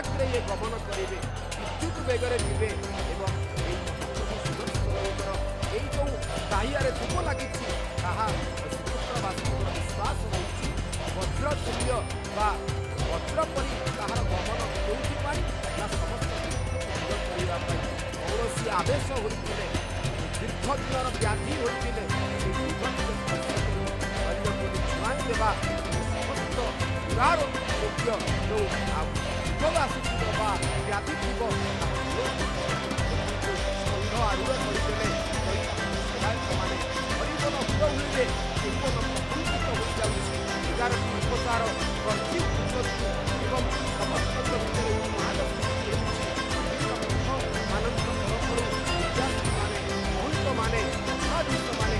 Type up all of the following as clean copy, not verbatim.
ପରାଗରେ ଇଏ ଗମନ କରିବେ, ବିଦ୍ୟୁତ ବେଗରେ ଯିବେ ଏବଂ ଏଇ ମହାପ୍ରଭୁ ସୁଦର୍ଶନଙ୍କର ଏଇ ଯେଉଁ ଦାହିଆରେ ଧୂପ ଲାଗିଛି ତାହା ଶ୍ରୀକ୍ଷେତ୍ରବାସୀଙ୍କର ବିଶ୍ୱାସ ରହିଛି ବଜ୍ର ତୁଲ୍ୟ ବା ବଜ୍ର ପରି ତାହାର ଗମନ କେଉଁଥିପାଇଁ ନା ସମସ୍ତ ଦୂର କରିବା ପାଇଁ। କୌଣସି ଆବେଶ ହୋଇଥିଲେ, ଦୀର୍ଘ ଦିନର ବ୍ୟାଧି ହୋଇଥିଲେ ସେହି ଶରୀରକୁ ଛୁଆଁ ଦେବା ସମସ୍ତ ଦୁରାରୋଗ୍ୟ ଯେଉଁ ବିପଦ ଆସୁଥିବ ବା ବ୍ୟାଧି ଥିବ ଷଣ୍ଢ ଆରୂଢ଼ କରିଦେଲେ ସେବାୟତମାନେ ହରିବନ ହୁଏ ଜୀବନ ପ୍ରଫୁଲ୍ଲିତ ହୋଇଯାଉଛି। 11ଟି ଉପଚାର ଗର୍ଜି ଉଠୁଛନ୍ତି ଏବଂ ସମସ୍ତଙ୍କ ଭିତରେ ଉନ୍ମାଦ ସୃଷ୍ଟି ହେଉଛି। ବିଭିନ୍ନ ମଠମାନଙ୍କ ତରଫରୁ ବିଦ୍ୟାର୍ଥୀମାନେ, ମହନ୍ତମାନେ, ମଠାଧୀଶମାନେ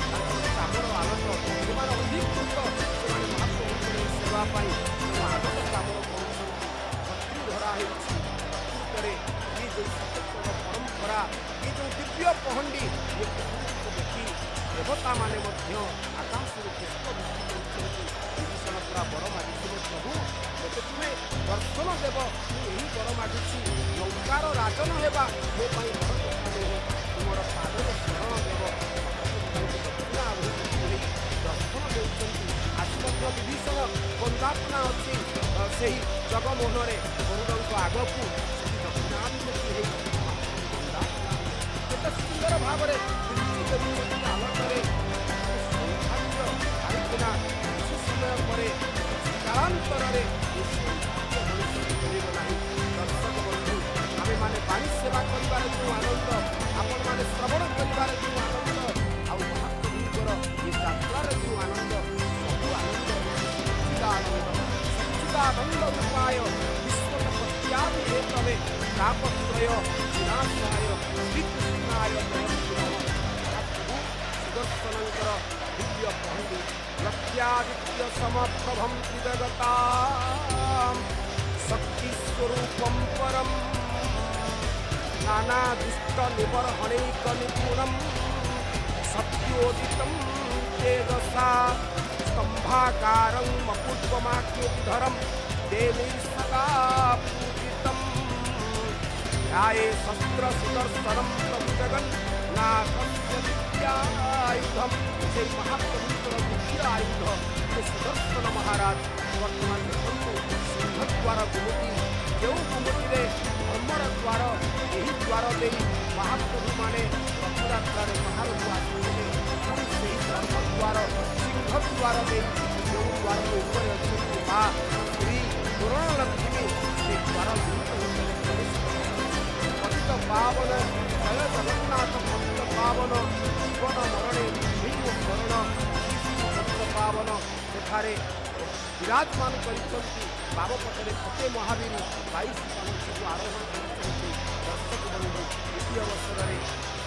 ତାଙ୍କର ଚାମର ଆଲୋକ ସେମାନେ ଅଧିକୃତ ସେମାନେ ମହାପ୍ରଭୁଙ୍କର ସେବା ପାଇଁ ଆଲୋକ ଚାମର କରୁଛନ୍ତି। ଶକ୍ତି ଧରା ହେଉଛି ପ୍ରକୃତରେ ଏ ଯେଉଁ ସତ୍ୟର ପରମ୍ପରା, ଏ ଯେଉଁ ଦିବ୍ୟ ପହଣ୍ଡି ଦେଖି ଦେବତାମାନେ ମଧ୍ୟ ଆକାଶରୁ ପୁଷ୍ପ ବୃଷ୍ଟି କରୁଛନ୍ତି। ବିଭୀଷଣ ପୁରା ବର ମାଗିଥିଲେ, ପ୍ରଭୁ ମୋତେ ତୁମେ ଦର୍ଶନ ଦେବ, ମୁଁ ଏହି ବର ମାଗୁଛି, ଲଙ୍କାର ରାଜନ ହେବା ମୋ ପାଇଁ ବଡ଼ କଥା ନୁହେଁ, ତୁମର ପାଦରେ ଶରଣ ଦେବ। ଦର୍ଶନ ଦେଉଛନ୍ତି। ଆଜି ମଧ୍ୟ ବିଭୀଷଣ ବନ୍ଦାପନା ଅଛି ସେହି ଜଗମୋହନରେ ଗରୁଡ଼ଙ୍କ ଆଗକୁ ଦକ୍ଷିଣାଭିମୁଖୀ ହେଇ କେତେ ସୁନ୍ଦର ଭାବରେ ଆଲୋକରେ ସୌଭାଗ୍ୟ କାହିଁକିନା କିଛି ସମୟ ପରେ କାଳାନ୍ତରରେ ମିଳିବ ନାହିଁ। ଦର୍ଶକ ବନ୍ଧୁ, ଆମେମାନେ ବାଣୀ ସେବା କରିବାରେ ଯେଉଁ ଆନନ୍ଦ, ଆପଣମାନେ ଶ୍ରବଣ କରିବାରେ ଯେଉଁ ଆନନ୍ଦ, ଆଉ ମହାପ୍ରଭୁଙ୍କର ଏ ଯାତ୍ରାରେ ଯେଉଁ ଆନନ୍ଦ, ସବୁ ଆନନ୍ଦ ସଚ୍ଚିଦାନନ୍ଦ ରୂପାୟ ବିଶ୍ୱପତ୍ୟାଦି ହେତବେ ତାପତ୍ରୟ ବିନାଶାୟ ଶ୍ରୀକୃଷ୍ଣାୟ ସୁଦର୍ଶନଙ୍କର ଦିବ୍ୟ ପହଣ୍ଡି ଲକ୍ଷ୍ୟାଦିତ୍ୟ ସମପ୍ରଭಂ ତ୍ରିଜଗତା ଶକ୍ତି ସ୍ୱରୂପಂ ପରମ୍ ନାନା ଦୁଷ୍ଟ ନିବର୍ହଣୈକ ନିପୁଣಂ ସତ୍ಯೋଦିତಂ ତେଜସା स्तंभाकारं मकुट्वमाख्योद्धरं देवैः सदा पूजितं ध्याये शस्त्रसुदर्शनं प्रभुजगन्नाथस्य दिव्यायुधं। से महाप्रभुଙ୍କର ଦିବ୍ୟ ଆୟୁଧ ସେ ସୁଦର୍ଶନ ମହାରାଜ। ବର୍ତ୍ତମାନ ଦେଖନ୍ତୁ ସିଂହଦ୍ୱାର ଗୁମୁଟି, ଯେଉଁ ଗୁମୁଟିରେ ଧର୍ମର ଦ୍ୱାର, ଏହି ଦ୍ୱାର ଦେଇ ମହାପ୍ରଭୁମାନେ ରଥଯାତ୍ରାରେ ବାହାରକୁ ଆସିଥିଲେ। ସେହି ଧର୍ମଦ୍ୱାର ସିଂହଦ୍ୱାର ଦେଇ ଯେଉଁ ଦ୍ୱାର ଉପରେ ଅଛନ୍ତି ମା ଶ୍ରୀ ପୂର୍ଣ୍ଣଲକ୍ଷ୍ମୀ, ସେ ଦ୍ୱାର ପତିତ ପାବନ ଜୟ ଜଗନ୍ନାଥ ପତିତ ପାବନ ଜୀବନ ମରଣେ ଭୀମ ଶରଣ ପତିତ ପାବନ ସେଠାରେ ବିରାଜମାନ କରିଛନ୍ତି। ବାମପଟରେ ଫତେ ମହାବୀର 22 ପାଲଙ୍କିକୁ ଆରୋହଣ କରିଛନ୍ତି। ଦର୍ଶକ ବନ୍ଧୁ, ଦ୍ୱିତୀୟ ଅବସରରେ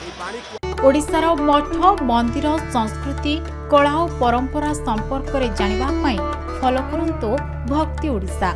ଏହି ବାଣୀକୁ ଓଡ଼ିଶାର ମଠ ମନ୍ଦିର ସଂସ୍କୃତି କଳା ଓ ପରମ୍ପରା ସମ୍ପର୍କରେ ଜାଣିବା ପାଇଁ ଫଲୋ କରନ୍ତୁ ଭକ୍ତି ଓଡ଼ିଶା।